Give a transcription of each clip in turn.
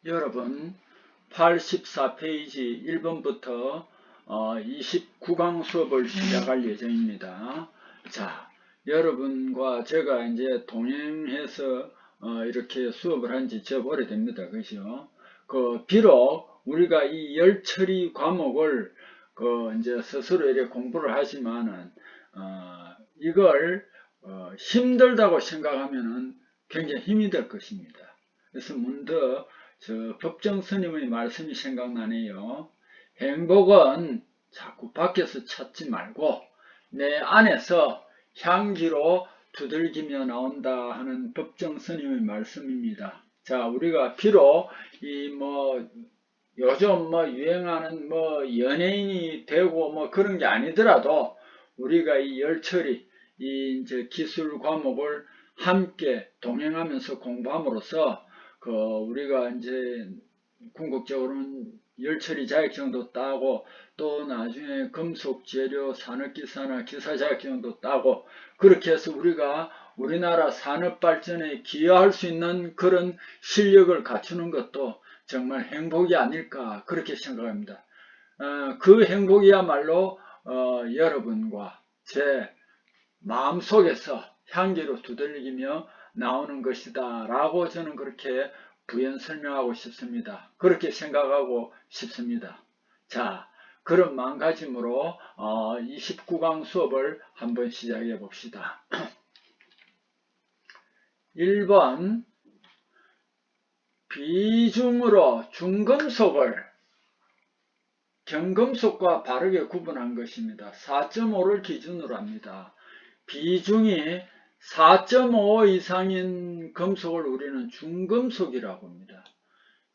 여러분 84페이지 1번부터 29강 수업을 시작할 예정입니다. 자, 여러분과 제가 이제 동행해서 이렇게 수업을 한 지 저 오래됩니다. 그죠? 비록 우리가 이 열처리 과목을 이제 스스로 이렇게 공부를 하지만은 이걸 힘들다고 생각하면은 굉장히 힘이 들 것입니다. 그래서 문득 저 법정 스님의 말씀이 생각나네요. 행복은 자꾸 밖에서 찾지 말고 내 안에서 향기로 두들기며 나온다 하는 법정 스님의 말씀입니다. 자, 우리가 비록 요즘 유행하는 연예인이 되고 그런 게 아니더라도 우리가 이 열처리 이 이제 기술 과목을 함께 동행하면서 공부함으로써 우리가 이제 궁극적으로는 열처리 자격증도 따고 또 나중에 금속 재료 산업기사나 기사 자격증도 따고 그렇게 해서 우리가 우리나라 산업 발전에 기여할 수 있는 그런 실력을 갖추는 것도 정말 행복이 아닐까 그렇게 생각합니다. 그 행복이야말로 여러분과 제 마음속에서 향기로 두들기며 나오는 것이다 라고 저는 그렇게 부연 설명하고 싶습니다. 그렇게 생각하고 싶습니다. 자, 그런 마음가짐으로 29강 수업을 한번 시작해 봅시다. 1번 비중으로 중금속을 경금속과 바르게 구분한 것입니다. 4.5를 기준으로 합니다. 비중이 4.5 이상인 금속을 우리는 중금속이라고 합니다.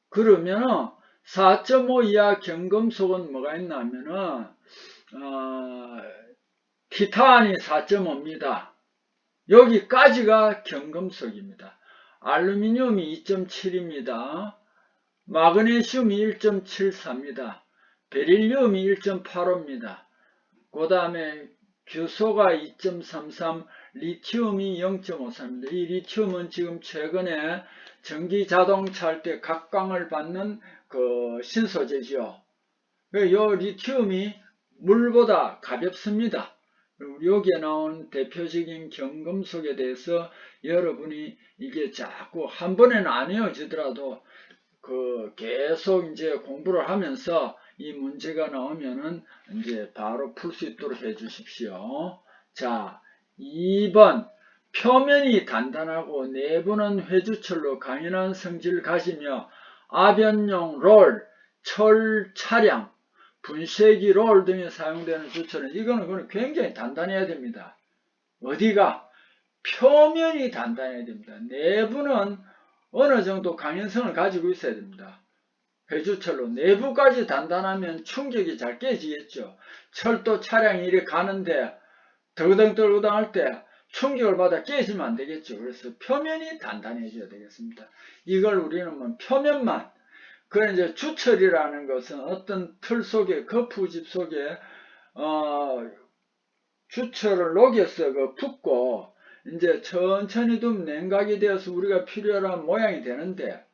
그러면 4.5 이하 경금속은 뭐가 있냐면은 티탄이 4.5입니다. 여기까지가 경금속입니다. 알루미늄이 2.7입니다. 마그네슘이 1.74입니다. 베릴륨이 1.85입니다. 그 다음에 규소가 2.33, 리튬이 0.53입니다. 이 리튬은 지금 최근에 전기 자동차 할 때 각광을 받는 신소재죠. 이 리튬이 물보다 가볍습니다. 여기에 나온 대표적인 경금속에 대해서 여러분이 이게 자꾸 한 번에 나뉘어지더라도 계속 이제 공부를 하면서 이 문제가 나오면은 이제 바로 풀 수 있도록 해 주십시오. 자, 2번 표면이 단단하고 내부는 회주철로 강인한 성질을 가지며 아변용 롤, 철 차량, 분쇄기 롤 등에 사용되는 주철은 이거는 굉장히 단단해야 됩니다. 어디가? 표면이 단단해야 됩니다. 내부는 어느 정도 강인성을 가지고 있어야 됩니다. 회주철로 내부까지 단단하면 충격이 잘 깨지겠죠. 철도 차량이 이렇게 가는데 덜그덩덜그덩 할 때 충격을 받아 깨지면 안 되겠죠. 그래서 표면이 단단해져야 되겠습니다. 이걸 우리는 표면만. 그래 이제 주철이라는 것은 어떤 틀 속에 거푸집 속에 주철을 녹여서 붓고 이제 천천히 두면 냉각이 되어서 우리가 필요한 모양이 되는데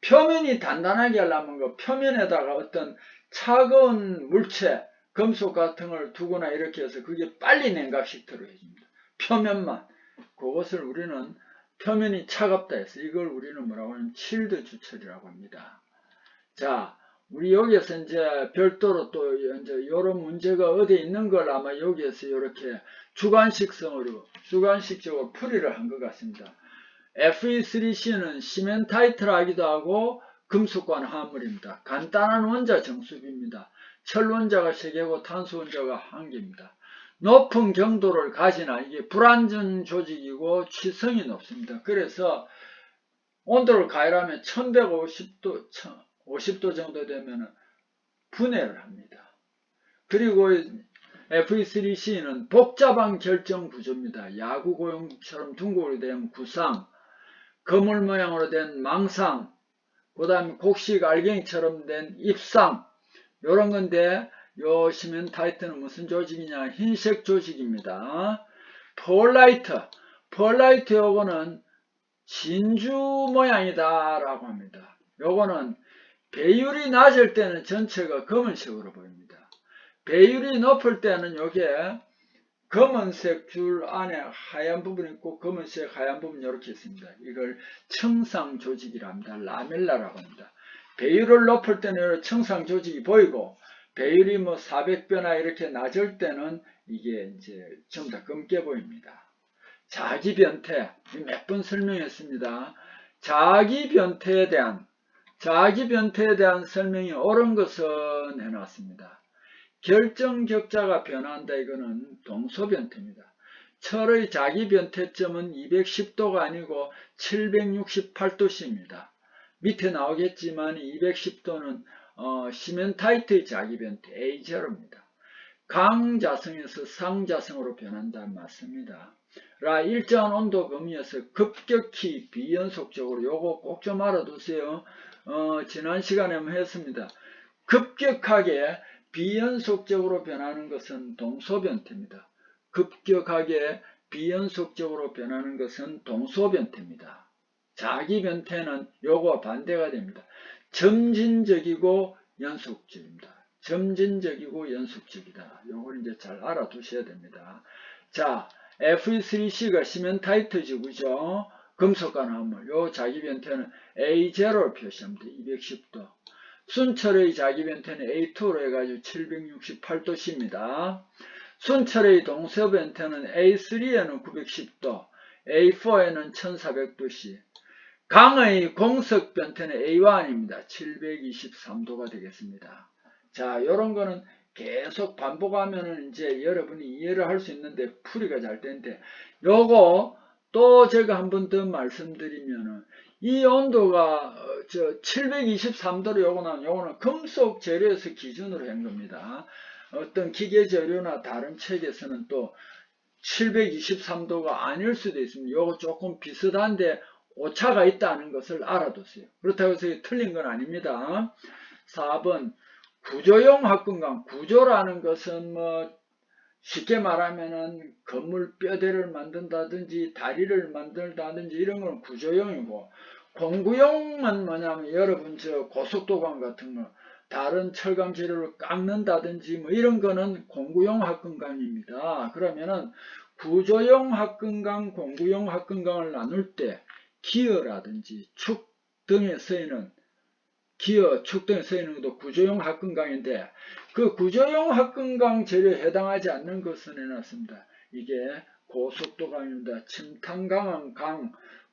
표면이 단단하게 하려면 표면에다가 어떤 차가운 물체, 금속 같은 걸 두거나 이렇게 해서 그게 빨리 냉각시키도록 해줍니다. 표면만. 그것을 우리는 표면이 차갑다 해서 이걸 우리는 뭐라고 하냐면 칠드 주철이라고 합니다. 자, 우리 여기에서 이제 별도로 또 이제 이런 문제가 어디 있는 걸 아마 여기에서 이렇게 주관식적으로 풀이를 한 것 같습니다. Fe3C는 시멘타이트라 하기도 하고 금속관 화합물입니다. 간단한 원자 정수비입니다. 철 원자가 3개고 탄소 원자가 1개입니다. 높은 경도를 가지나 이게 불완전 조직이고 취성이 높습니다. 그래서 온도를 가열하면 1150도, 50도 정도 되면 분해를 합니다. 그리고 Fe3C는 복잡한 결정 구조입니다. 야구 고용처럼 둥글게 된 구상, 거물 모양으로 된 망상, 그 다음에 곡식 알갱이처럼 된 입상, 요런 건데, 요 시멘타이트는 무슨 조직이냐? 흰색 조직입니다. 펄라이트 요거는 진주 모양이다 라고 합니다. 요거는 배율이 낮을 때는 전체가 검은색으로 보입니다. 배율이 높을 때는 요게 검은색 줄 안에 하얀 부분이 있고 검은색 하얀 부분 이렇게 있습니다. 이걸 청상 조직이라 합니다. 라멜라라고 합니다. 배율을 높을 때는 청상 조직이 보이고 배율이 뭐 400배나 이렇게 낮을 때는 이게 이제 전부 다 검게 보입니다. 자기 변태 몇 번 설명했습니다. 자기 변태에 대한 설명이 옳은 것은 해놨습니다. 결정격자가 변화한다. 이거는 동소변태입니다. 철의 자기 변태점은 210도가 아니고 768도씨입니다. 밑에 나오겠지만 210도는 시멘타이트의 자기 변태 A0입니다. 강자성에서 상자성으로 변한다. 맞습니다. 일정한 온도 범위에서 급격히 비연속적으로 요거 꼭 좀 알아두세요. 지난 시간에 했습니다. 급격하게 비연속적으로 변하는 것은 동소변태입니다. 급격하게 비연속적으로 변하는 것은 동소변태입니다. 자기 변태는 요거와 반대가 됩니다. 점진적이고 연속적입니다. 점진적이고 연속적이다. 요걸 이제 잘 알아두셔야 됩니다. 자, Fe3C가 시멘타이트지구죠. 금속과 나물. 요 자기 변태는 A0를 표시합니다. 210도. 순철의 자기 변태는 A2로 해가지고 768도씨입니다. 순철의 동서 변태는 A3에는 910도, A4에는 1400도씨. 강의 공석 변태는 A1입니다. 723도가 되겠습니다. 자, 요런 거는 계속 반복하면은 이제 여러분이 이해를 할 수 있는데 풀이가 잘 되는데, 요거 또 제가 한 번 더 말씀드리면은 이 온도가 723도로 요거는 금속 재료에서 기준으로 한 겁니다. 어떤 기계 재료나 다른 책에서는 또 723도가 아닐 수도 있습니다. 요거 조금 비슷한데 오차가 있다는 것을 알아두세요. 그렇다고 해서 틀린 건 아닙니다. 4번 구조용 합금강. 구조라는 것은 뭐 쉽게 말하면은 건물 뼈대를 만든다든지 다리를 만든다든지 이런 건 구조용이고, 공구용은 뭐냐면 여러분 고속도관 같은 거 다른 철강 재료를 깎는다든지 뭐 이런 거는 공구용 합금강입니다. 그러면은 구조용 합금강, 공구용 합금강을 나눌 때 기어라든지 축 등에 쓰이는 축 등에 쓰이는 것도 구조용 합금강인데, 그 구조용 합금강 재료에 해당하지 않는 것은 해놨습니다. 이게 고속도강입니다. 침탄강은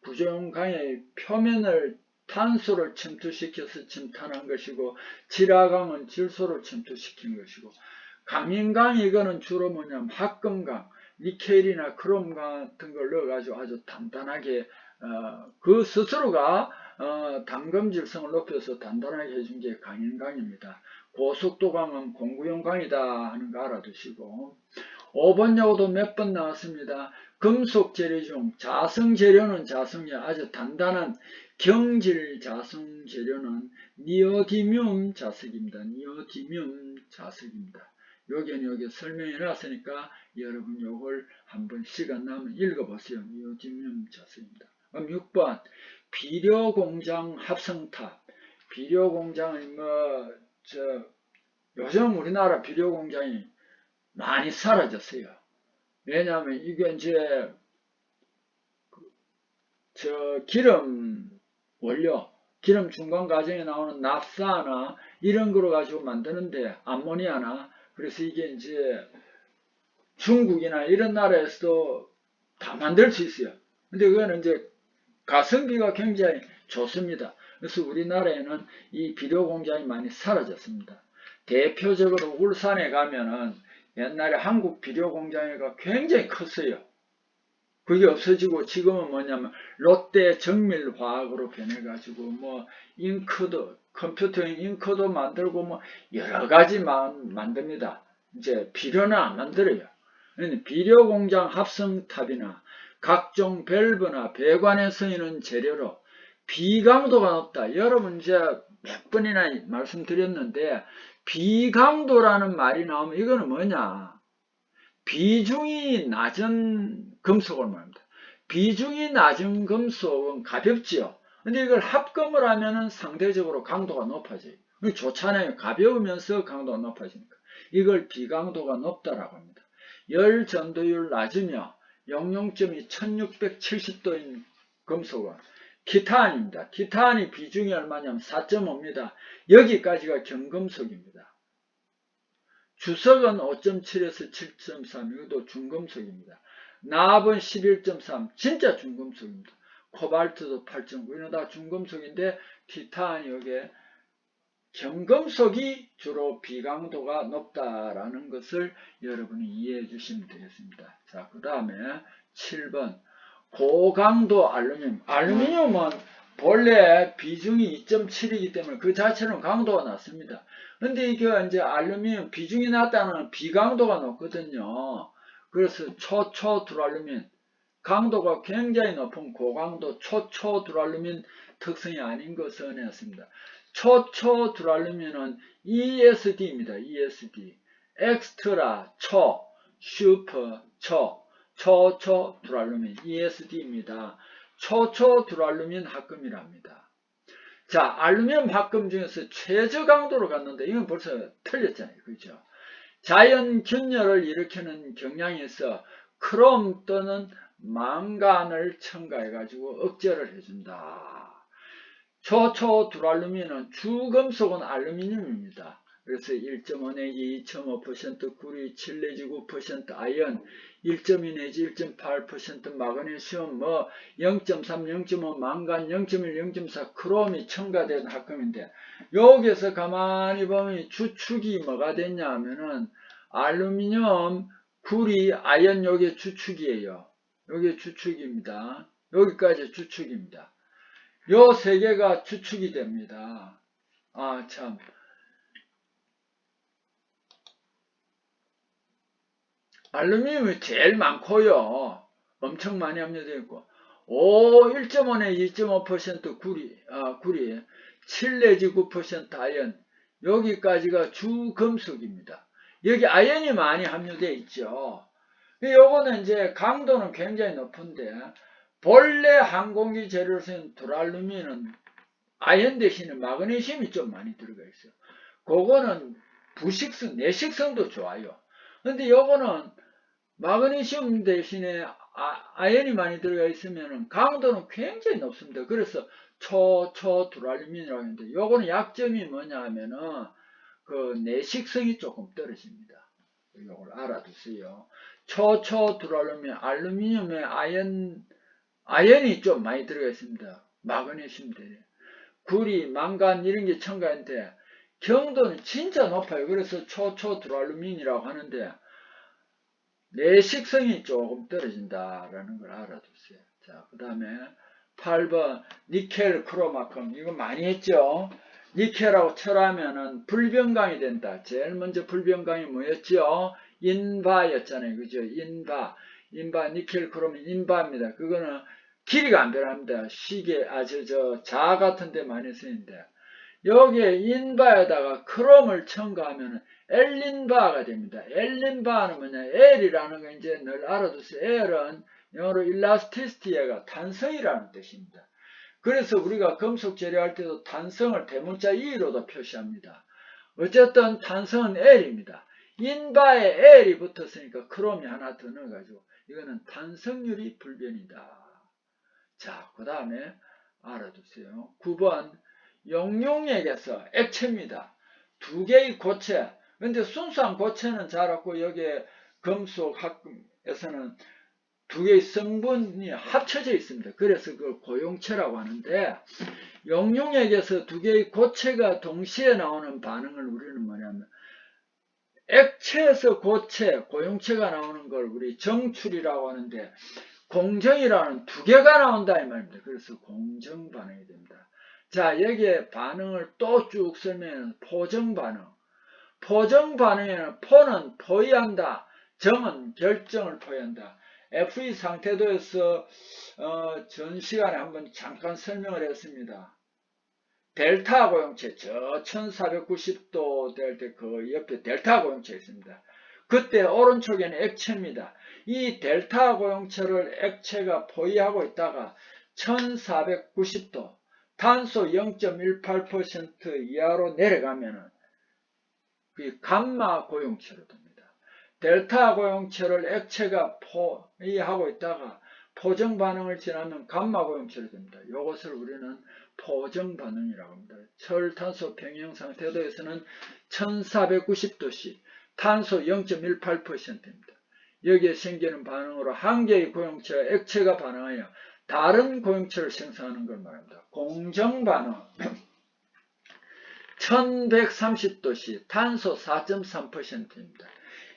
구조용 강의 표면을 탄소를 침투시켜서 침탄한 것이고, 질화강은 질소를 침투시킨 것이고, 강인강 이거는 주로 뭐냐면 합금강, 니켈이나 크롬 같은 걸 넣어가지고 아주 단단하게 그 스스로가 단검질성을 높여서 단단하게 해준 게 강인강입니다. 고속도강은 공구용 강이다 하는 거 알아두시고, 5번 요거도 몇 번 나왔습니다. 금속 재료 중 자성 재료는 자성이 아주 단단한 경질 자성 재료는 니오디뮴 자석입니다. 니오디뮴 자석입니다. 여기 설명해 놨으니까 여러분 요걸 한번 시간 나면 읽어보세요. 니오디뮴 자석입니다. 그럼 6번 비료공장 합성탑. 비료공장은 요즘 우리나라 비료공장이 많이 사라졌어요. 왜냐하면 이게 이제 기름 원료, 기름 중간 과정에 나오는 납사나 이런 거로 가지고 만드는데, 암모니아나, 그래서 이게 이제 중국이나 이런 나라에서도 다 만들 수 있어요. 근데 그거는 이제 가성비가 굉장히 좋습니다. 그래서 우리나라에는 이 비료 공장이 많이 사라졌습니다. 대표적으로 울산에 가면은 옛날에 한국 비료 공장이가 굉장히 컸어요. 그게 없어지고 지금은 뭐냐면 롯데 정밀화학으로 변해가지고 뭐 잉크도, 컴퓨터용 잉크도 만들고 뭐 여러 가지 만듭니다. 이제 비료는 안 만들어요. 비료 공장 합성탑이나 각종 밸브나 배관에 쓰이는 재료로 비강도가 높다. 여러분 이제 몇 번이나 말씀드렸는데, 비강도라는 말이 나오면 이거는 뭐냐? 비중이 낮은 금속을 말합니다. 비중이 낮은 금속은 가볍지요. 근데 이걸 합금을 하면은 상대적으로 강도가 높아져요. 좋잖아요. 가벼우면서 강도가 높아지니까. 이걸 비강도가 높다라고 합니다. 열 전도율 낮으며 용융점이 1670도인 금속은 티탄입니다. 티탄이 비중이 얼마냐면 4.5입니다. 여기까지가 경금속입니다. 주석은 5.7에서 7.3, 이것도 중금속입니다. 납은 11.3, 진짜 중금속입니다. 코발트도 8.9, 이는 다 중금속인데 티탄이 여기에 경금속이 주로 비강도가 높다라는 것을 여러분이 이해해 주시면 되겠습니다. 자, 그 다음에 7번 고강도 알루미늄. 알루미늄은 본래 비중이 2.7이기 때문에 그 자체는 강도가 낮습니다. 근데 이게 이제 알루미늄 비중이 낮다는 비강도가 높거든요. 그래서 초초두랄루민 강도가 굉장히 높은 고강도 초초두랄루민 특성이 아닌 것을 내었습니다. 초초두랄루민은 ESD입니다. ESD. 엑스트라 초, 슈퍼 초, 초초두랄루민 ESD입니다. 초초두랄루민 합금이랍니다. 자, 알루미늄 합금 중에서 최저 강도로 갔는데 이건 벌써 틀렸잖아요. 그죠? 자연 균열을 일으키는 경향이 있어 크롬 또는 망간을 첨가해가지고 억제를 해준다. 초초두랄루민은 주금속은 알루미늄입니다. 그래서 1.5 내지 2.5% 구리, 7 내지 9% 아연, 1.2 내지 1.8% 마그네슘, 0.3, 0.5 망간, 0.1, 0.4 크롬이 첨가된 합금인데 여기서 가만히 보면 주축이 뭐가 됐냐 하면은 알루미늄, 구리, 아연 요게 주축이에요. 요게 주축입니다. 여기까지 주축입니다. 요 세 개가 주축이 됩니다. 아, 참. 알루미늄이 제일 많고요. 엄청 많이 함유되어 있고. 1.5에 2.5% 구리, 7 내지 9% 아연. 여기까지가 주금속입니다. 여기 아연이 많이 함유되어 있죠. 요거는 이제 강도는 굉장히 높은데, 본래 항공기 재료로 쓴 두랄루민은 아연 대신에 마그네슘이 좀 많이 들어가 있어요. 그거는 부식성, 내식성도 좋아요. 근데 요거는 마그네슘 대신에 아연이 많이 들어가 있으면 강도는 굉장히 높습니다. 그래서 초두랄루민이라고 하는데 요거는 약점이 뭐냐 하면은 그 내식성이 조금 떨어집니다. 요걸 알아두세요. 초두랄루민, 알루미늄에 아연이 좀 많이 들어가 있습니다. 마그네슘 대신. 구리, 망간 이런 게 첨가인데 경도는 진짜 높아요. 그래서 초두랄루민이라고 하는데 내식성이 조금 떨어진다라는 걸 알아두세요. 자, 그 다음에 8번 니켈 크로마큼 이거 많이 했죠. 니켈하고 철하면은 불변강이 된다. 제일 먼저 불변강이 뭐였죠? 인바였잖아요. 그죠? 인바 니켈 크롬이 인바입니다. 그거는 길이가 안 변합니다. 시계 자 같은 데 많이 쓰는데 여기에 인바에다가 크롬을 첨가하면 엘린바가 됩니다. 엘린바는 뭐냐? L이라는 거 이제 늘 알아두세요. L은 영어로 일라스티시티가 탄성이라는 뜻입니다. 그래서 우리가 금속 재료할 때도 탄성을 대문자 E로도 표시합니다. 어쨌든 탄성은 L입니다. 인바에 L이 붙었으니까 크롬이 하나 더 넣어가지고 이거는 탄성률이 불변이다. 자, 그 다음에 알아두세요. 9번 용융액에서 액체입니다. 두 개의 고체. 근데 순수한 고체는 잘 알았고 여기에 금속 합금에서는 두 개의 성분이 합쳐져 있습니다. 그래서 그걸 고용체라고 하는데 용융액에서 두 개의 고체가 동시에 나오는 반응을 우리는 뭐냐면 액체에서 고용체가 나오는 걸 우리 정출이라고 하는데 공정이라는 두 개가 나온다 이 말입니다. 그래서 공정 반응이 됩니다. 자, 여기에 반응을 또 쭉 설명하면 포정 반응. 포정 반응에는 포는 포위한다. 정은 결정을 포위한다. FE 상태도에서 전 시간에 한번 잠깐 설명을 했습니다. 델타 고용체, 저 1490도 될 때 그 옆에 델타 고용체 있습니다. 그때 오른쪽에는 액체입니다. 이 델타 고용체를 액체가 포위하고 있다가 1490도, 탄소 0.18% 이하로 내려가면은 그 감마 고용체로 됩니다. 델타 고용체를 액체가 포위하고 있다가 포정 반응을 지나면 감마 고용체로 됩니다. 이것을 우리는 포정 반응이라고 합니다. 철탄소 평형 상태도에서는 1490도씨, 탄소 0.18%입니다. 여기에 생기는 반응으로 한 개의 고용체와 액체가 반응하여 다른 고용체를 생성하는 걸 말합니다. 공정 반응. 1130도씨, 탄소 4.3%입니다.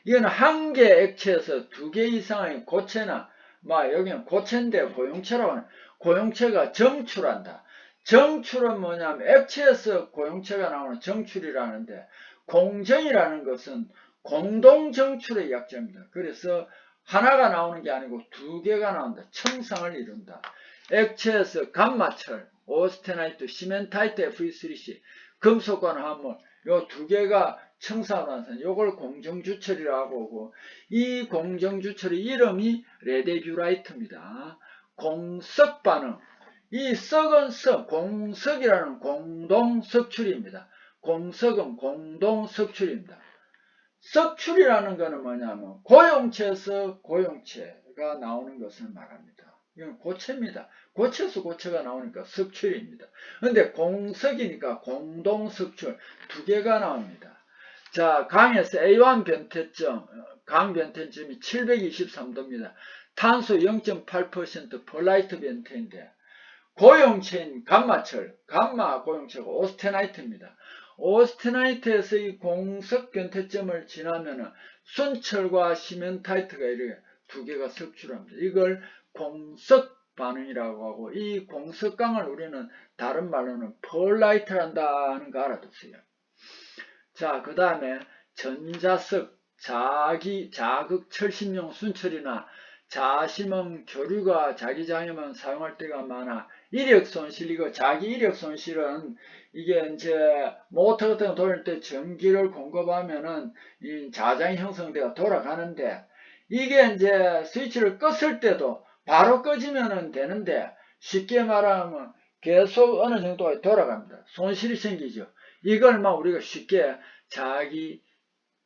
이건 한 개 액체에서 두 개 이상의 고체나, 여기는 고체인데 고용체라고 하는, 고용체가 정출한다. 정출은 뭐냐면 액체에서 고용체가 나오는 정출이라는데, 공정이라는 것은 공동정출의 약자입니다. 그래서 하나가 나오는 게 아니고 두 개가 나온다. 청상을 이룬다. 액체에서 감마철, 오스테나이트, 시멘타이트 Fe3C, 금속과 화물, 요 두 개가 청산화산, 요걸 공정주철이라고 하고, 이 공정주철의 이름이 레데뷰라이트입니다. 공석반응. 이 석은 공석이라는 공동석출입니다. 공석은 공동석출입니다. 석출이라는 것은 뭐냐면 고용체에서 고용체가 나오는 것을 말합니다. 이건 고체입니다. 고체에서 고체가 나오니까 석출입니다. 근데 공석이니까 공동석출 두 개가 나옵니다. 자, 강에서 A1 변태점, 강 변태점이 723도입니다. 탄소 0.8% 폴라이트 변태인데, 고용체인 감마철, 감마 고용체가 오스테나이트입니다. 오스테나이트에서 이 공석 변태점을 지나면은 순철과 시멘타이트가 이렇게 두 개가 석출합니다. 이걸 공석 반응이라고 하고, 이 공석강을 우리는 다른 말로는 펄라이트란다는 거 알아두세요. 자, 그 다음에 전자석, 자극 철심용 순철이나 자심은 교류가 자기장에만 사용할 때가 많아. 이력 손실, 이거 자기 이력 손실은 이게 이제 모터 같은 거 돌릴 때 전기를 공급하면은 이 자장이 형성되어 돌아가는데, 이게 이제 스위치를 껐을 때도 바로 꺼지면은 되는데, 쉽게 말하면 계속 어느 정도가 돌아갑니다. 손실이 생기죠. 이걸 우리가 쉽게 자기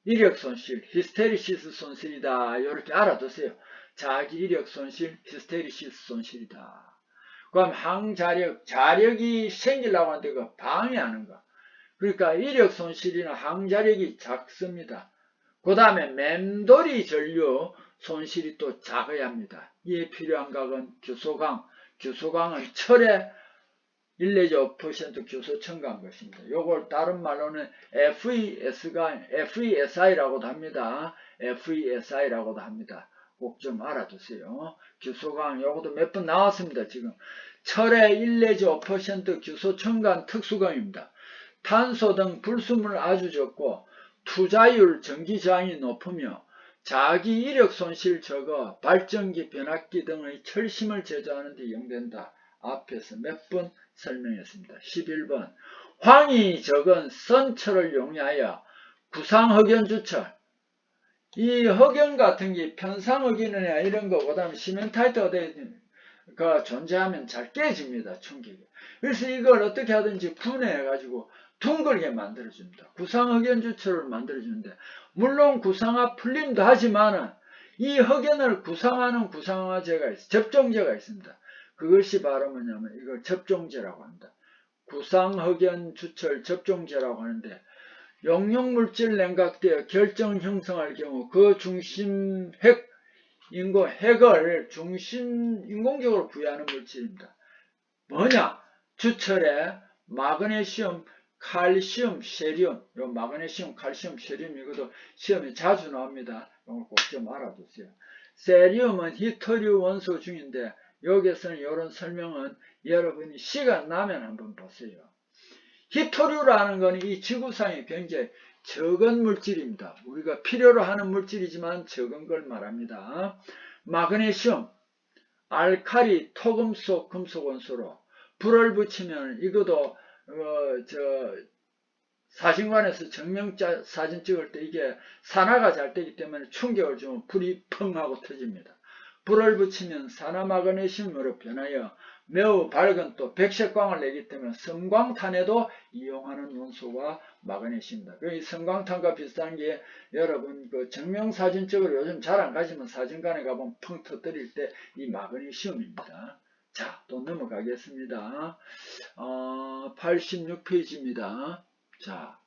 이력 손실, 히스테리시스 손실이다. 이렇게 알아두세요. 자기 이력 손실, 히스테리시스 손실이다. 그럼 항자력, 자력이 생기려고 하는데 그 방해하는 거. 그러니까 이력 손실이나 항자력이 작습니다. 그 다음에 맴돌이 전류 손실이 또 작아야 합니다. 이에 필요한 각은 규소강. 규소강은 철의 1 내지 5% 규소 첨가한 것입니다. 요걸 다른 말로는 FESI라고도 합니다. FESI라고도 합니다. 꼭 좀 알아두세요. 규소강 요것도 몇 번 나왔습니다. 지금 철의 1 내지 5% 규소 첨가한 특수강입니다. 탄소 등 불순물 아주 적고 투자율 전기저항이 높으며 자기 이력 손실 적어 발전기 변압기 등의 철심을 제조하는 데 이용된다. 앞에서 몇 번 설명했습니다. 11번 황이 적은 선철을 용이하여 구상흑연주철, 이 흑연 같은 게 편상흑연이나 이런 거, 그 다음에 시멘타이트가 존재하면 잘 깨집니다. 충격이. 그래서 이걸 어떻게 하든지 분해해가지고 둥글게 만들어줍니다. 구상흑연주철을 만들어주는데, 물론 구상화 풀림도 하지만은 이 흑연을 구상하는 구상화제가 접종제가 있습니다. 그것이 바로 뭐냐면 이걸 접종제라고 합니다. 구상흑연 주철 접종제라고 하는데, 용융물질 냉각되어 결정 형성할 경우 그 중심 핵을 인공적으로 부여하는 물질입니다. 뭐냐? 주철에 마그네슘, 칼슘, 세륨, 요 마그네슘, 칼슘, 세륨 이것도 시험에 자주 나옵니다. 이걸 꼭 좀 알아두세요. 세륨은 히토류 원소 중인데, 여기에서는 이런 설명은 여러분이 시간 나면 한번 보세요. 히토류라는 것은 이 지구상에 굉장히 적은 물질입니다. 우리가 필요로 하는 물질이지만 적은 걸 말합니다. 마그네슘, 알칼리, 토금속, 금속 원소로 불을 붙이면 이것도 사진관에서 정명자 사진 찍을 때 이게 산화가 잘 되기 때문에 충격을 주면 불이 펑 하고 터집니다. 불을 붙이면 산화마그네슘으로 변하여 매우 밝은 또 백색광을 내기 때문에 섬광탄에도 이용하는 원소가 마그네슘입니다. 그 섬광탄과 비슷한 게 여러분 그 증명사진적으로 요즘 잘 안 가지만 사진관에 가보면 펑 터뜨릴 때 이 마그네슘입니다. 자, 또 넘어가겠습니다. 86페이지입니다. 자,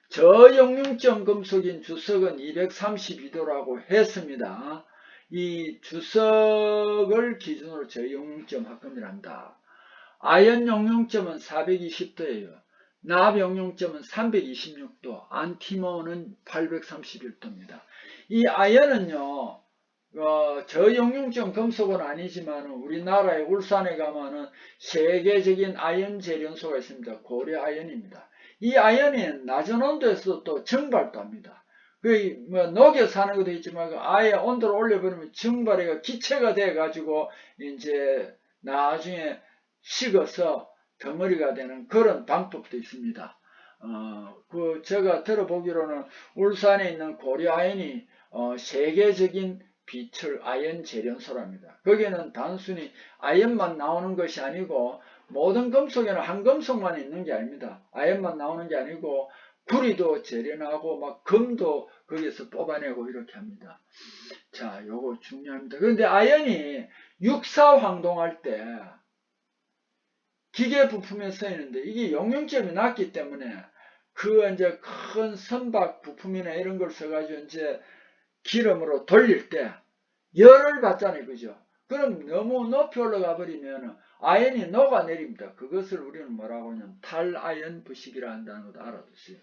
저용융점 금속인 주석은 232도라고 했습니다. 이 주석을 기준으로 저용융점 합금이란다. 아연 용융점은 420도예요. 납 용융점은 326도, 안티몬은 831도입니다. 이 아연은요, 저용융점 금속은 아니지만 우리나라의 울산에 가면은 세계적인 아연 재련소가 있습니다. 고려 아연입니다. 이 아연이 낮은 온도에서도 또 증발도 합니다. 녹여 사는 것도 있지만 아예 온도를 올려버리면 증발해가 기체가 돼가지고 이제 나중에 식어서 덩어리가 되는 그런 방법도 있습니다. 제가 들어보기로는 울산에 있는 고려 아연이 세계적인 비철 아연 재련소랍니다. 거기는 단순히 아연만 나오는 것이 아니고 모든 금속에는 한 금속만 있는 게 아닙니다. 아연만 나오는 게 아니고 구리도 재련하고 막 금도 거기서 뽑아내고 이렇게 합니다. 자, 요거 중요합니다. 그런데 아연이 육사황동할 때 기계 부품에 쓰이는데 이게 용융점이 낮기 때문에 이제 큰 선박 부품이나 이런 걸 써가지고 이제 기름으로 돌릴 때 열을 받잖아요. 그죠? 그럼 너무 높이 올라가 버리면 아연이 녹아내립니다. 그것을 우리는 뭐라고 하냐면 탈아연 부식이라 한다는 것도 알아두세요.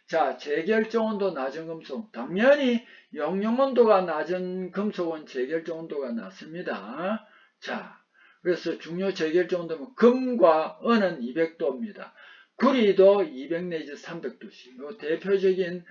자, 재결정 온도 낮은 금속. 당연히 용융 온도가 낮은 금속은 재결정 온도가 낮습니다. 자, 그래서 중요 재결정 온도는 금과 은은 200도입니다. 구리도 200 내지 300도씩. 대표적인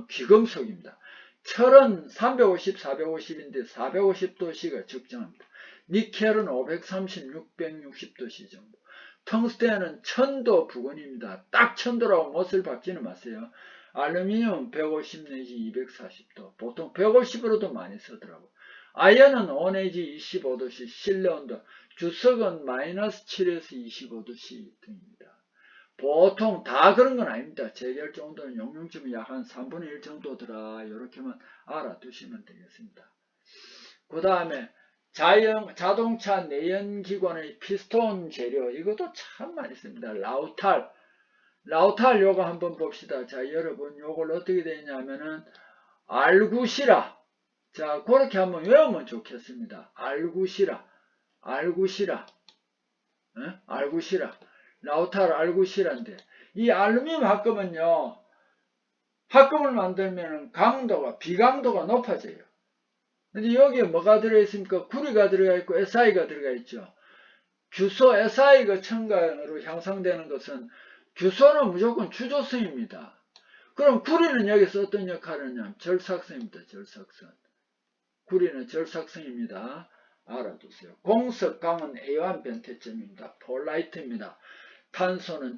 귀금속입니다. 철은 350, 450인데 450도씨가 적정합니다. 니켈은 530, 660도씨 정도. 텅스텐은 1000도 부근입니다. 딱 1000도라고 못을 박지는 마세요. 알루미늄 150 내지 240도. 보통 150으로도 많이 쓰더라고요. 아연은 5 내지 25도씨 실내 온도. 주석은 마이너스 7에서 25도씨 등입니다. 보통 다 그런 건 아닙니다. 재결정 온도는 용융점이 약 한 3분의 1 정도더라. 이렇게만 알아두시면 되겠습니다. 그 다음에 자동차 내연기관의 피스톤 재료, 이것도 참 많이 씁니다. 라우탈 요거 한번 봅시다. 자, 여러분 요걸 어떻게 되냐면은 알구시라. 자, 그렇게 한번 외우면 좋겠습니다. 알구시라. 라우탈 알구시라인데 이 알루미늄 합금은요, 합금을 만들면 비강도가 높아져요. 근데 여기에 뭐가 들어있습니까? 구리가 들어가 있고 Si가 들어가 있죠. 규소 Si가 첨가로 형성되는 것은 규소는 무조건 주조성입니다. 그럼 구리는 여기서 어떤 역할을 하냐면 절삭성입니다. 절삭성. 구리는 절삭성입니다. 알아두세요. 공석강은 A1 변태점입니다. 폴라이트입니다. 탄소는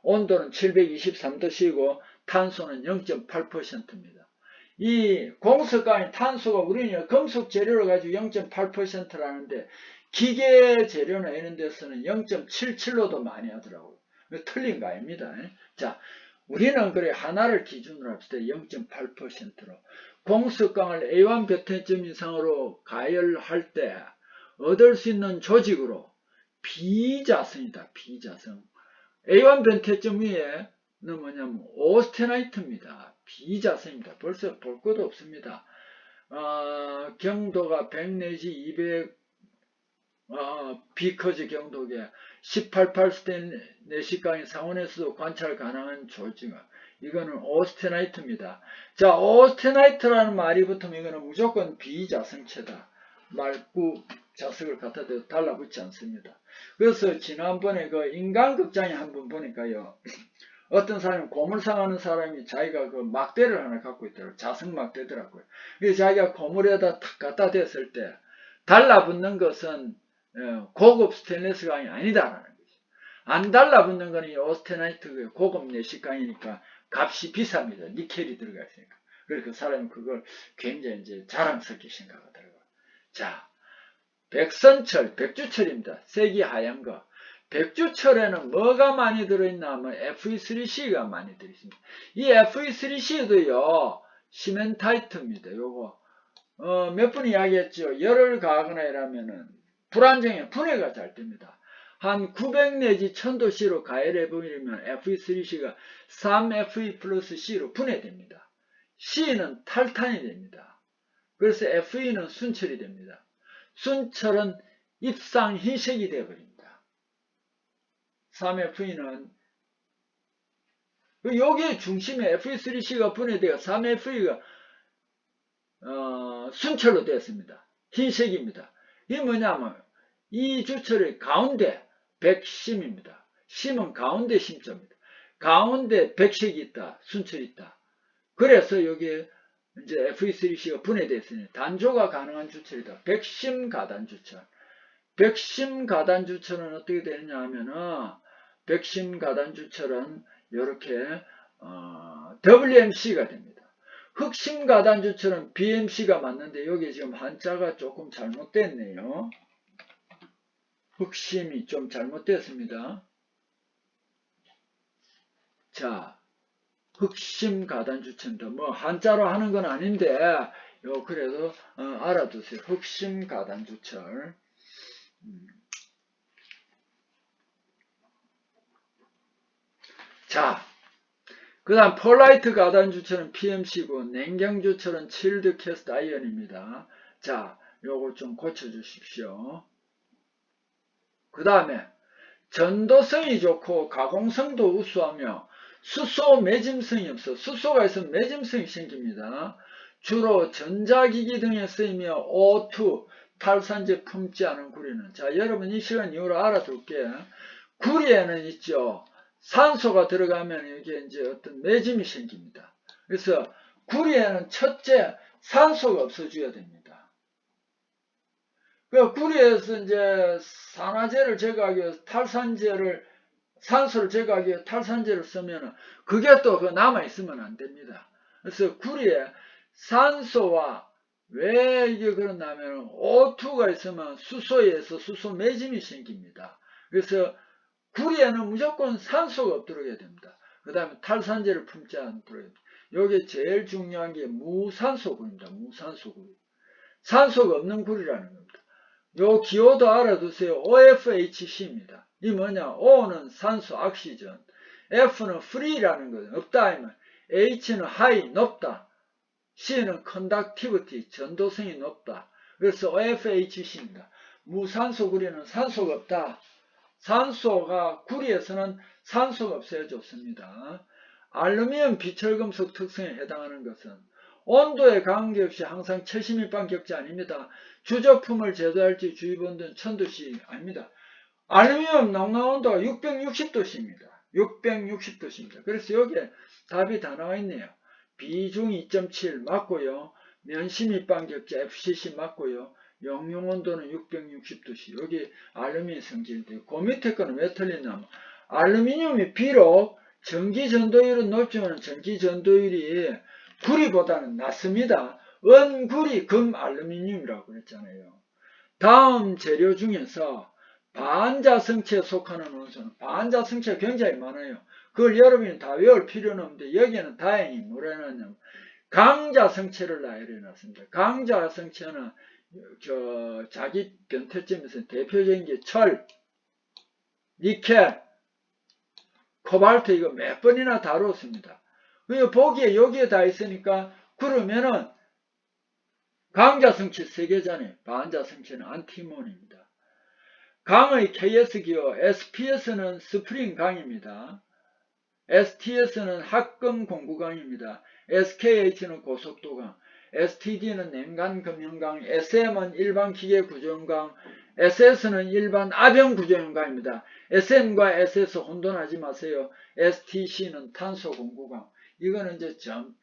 온도는 723도씨고 탄소는 0.8%입니다. 이 공석강의 탄소가 우리는 금속 재료를 가지고 0.8%라는데 기계 재료나 이런 데서는 0.77로도 많이 하더라고요. 틀린 거 아닙니다. 자, 우리는 그래 하나를 기준으로 합시다. 0.8%로. 공석강을 A1 변태점 이상으로 가열할 때 얻을 수 있는 조직으로 비자성이다. 비자성. A1 변태점 위에는 뭐냐면 오스테나이트입니다. 비자성입니다. 벌써 볼 것도 없습니다. 경도가 100 내지 200 비커즈 경도계 188스텐 내시강의 상온에서도 관찰 가능한 조직은 이거는 오스테나이트입니다. 자, 오스테나이트라는 말이 붙으면 이거는 무조건 비자성체다. 말구 자석을 갖다 대고 달라붙지 않습니다. 그래서 지난번에 그 인간극장에 한번 보니까요, 어떤 사람이 고물상하는 사람이 자기가 그 막대를 하나 갖고 있더라고요. 자석 막대더라고요. 그래서 자기가 고물에다 탁 갖다 댔을 때 달라붙는 것은 고급 스테인리스 강이 아니다라는 거죠. 안 달라붙는 거는 이 오스테나이트 고급 내식강이니까 값이 비쌉니다. 니켈이 들어가 있으니까. 그래서 그 사람이 그걸 굉장히 이제 자랑스럽게 생각하더라고요. 자, 백선철, 백주철입니다. 색이 하얀 거. 백주철에는 뭐가 많이 들어있나 하면 Fe3C가 많이 들어있습니다. 이 Fe3C도요, 시멘타이트입니다. 요거. 몇 번 이야기했죠. 열을 가하거나 이러면은 불안정해, 분해가 잘 됩니다. 한 900 내지 1000도씨로 가열해버리면 Fe3C가 3Fe 플러스 C로 분해됩니다. C는 탈탄이 됩니다. 그래서 Fe는 순철이 됩니다. 순철은 입상 흰색이 되어버립니다. 3Fe는 여기에 중심에 Fe3C가 분해되어 3Fe가 순철로 되었습니다. 흰색입니다. 이게 뭐냐면 이 주철의 가운데 백심입니다. 심은 가운데 심자입니다. 가운데 백색이 있다. 순철이 있다. 그래서 여기에 이제 Fe3C가 분해되었으니 단조가 가능한 주철이다. 백심 가단 주철. 백심 가단 주철은 어떻게 되느냐 하면은 백심 가단 주철은 이렇게 WMC가 됩니다. 흑심 가단 주철은 BMC가 맞는데 여기 지금 한자가 조금 잘못됐네요. 흑심이 좀 잘못됐습니다. 자, 흑심 가단 주철입니다. 뭐 한자로 하는 건 아닌데 그래도 알아두세요. 흑심 가단 주철. 자, 그 다음 폴라이트 가단 주철은 PMC고 냉경 주철은 칠드 캐스트 아이언입니다. 자, 요거 좀 고쳐주십시오. 그 다음에 전도성이 좋고 가공성도 우수하며 수소 매짐성이 없어. 수소가 있으면 매짐성이 생깁니다. 주로 전자기기 등에 쓰이며 O2 탈산제 품지 않은 구리는, 자, 여러분 이 시간 이후로 알아둘게. 구리에는 있죠, 산소가 들어가면 이게 이제 어떤 매짐이 생깁니다. 그래서 구리에는 첫째 산소가 없어줘야 됩니다. 그 구리에서 이제 산화제를 제거하기 위해서 산소를 제거하기 위해서 탈산제를 쓰면 그게 또 남아있으면 안 됩니다. 그래서 구리에 산소와 왜 이게 그러냐면 O2가 있으면 수소에서 수소 매짐이 생깁니다. 그래서 구리에는 무조건 산소가 없도록 해야 됩니다. 그 다음에 탈산제를 품지 않도록 해야 됩니다. 여기 제일 중요한 게 무산소구리입니다. 무산소구리. 산소가 없는 구리라는 겁니다. 요 기호도 알아두세요. OFHC입니다. 이 뭐냐? O는 산소, 옥시전. F는 free라는 거예요. 없다. H는 high, 높다. C는 conductivity, 전도성이 높다. 그래서 OFHC입니다. 무산소 구리는 산소가 없다. 산소가 구리에서는 산소가 없어야 좋습니다. 알루미늄 비철금속 특성에 해당하는 것은 온도에 관계없이 항상 70밀방 격자 아닙니다. 주조품을 제조할지 주의본든 1000도씨 아닙니다. 알루미늄 농락온도가 660도씨입니다. 660도씨입니다. 그래서 여기에 답이 다 나와 있네요. 비중 2.7 맞고요. 면시밀방 격자 FCC 맞고요. 용융온도는 660도씨. 여기 알루미늄 성질인데 그 밑에 거는 왜 틀리냐면 알루미늄이 비록 전기전도율은 높지만 전기전도율이 구리보다는 낮습니다. 은구리, 금, 알루미늄이라고 그랬잖아요. 다음 재료 중에서 반자성체에 속하는 원소는 반자성체가 굉장히 많아요. 그걸 여러분이 다 외울 필요는 없는데 여기에는 다행히 뭐라 해놨냐면 강자성체를 나열해놨습니다. 강자성체는 자기 변태점에서 대표적인 게 철, 니켈, 코발트 이거 몇 번이나 다루었습니다. 보기에 여기에 다 있으니까 그러면은 강자성체 3개잖아요. 반자성체는 안티몬입니다. 강의 KS기호 SPS는 스프링 강입니다. STS는 합금 공구강입니다. SKH는 고속도강, STD는 냉간 금형강, SM은 일반 기계 구조형강, SS는 일반 압형 구조형강입니다. SM과 SS 혼돈하지 마세요. STC는 탄소 공구강. 이거는 이제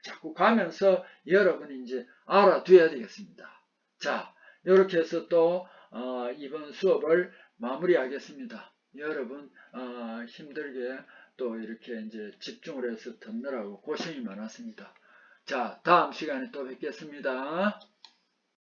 자꾸 가면서 여러분이 이제 알아둬야 되겠습니다. 자, 이렇게 해서 또 이번 수업을 마무리하겠습니다. 여러분 힘들게 또 이렇게 이제 집중을 해서 듣느라고 고생이 많았습니다. 자, 다음 시간에 또 뵙겠습니다.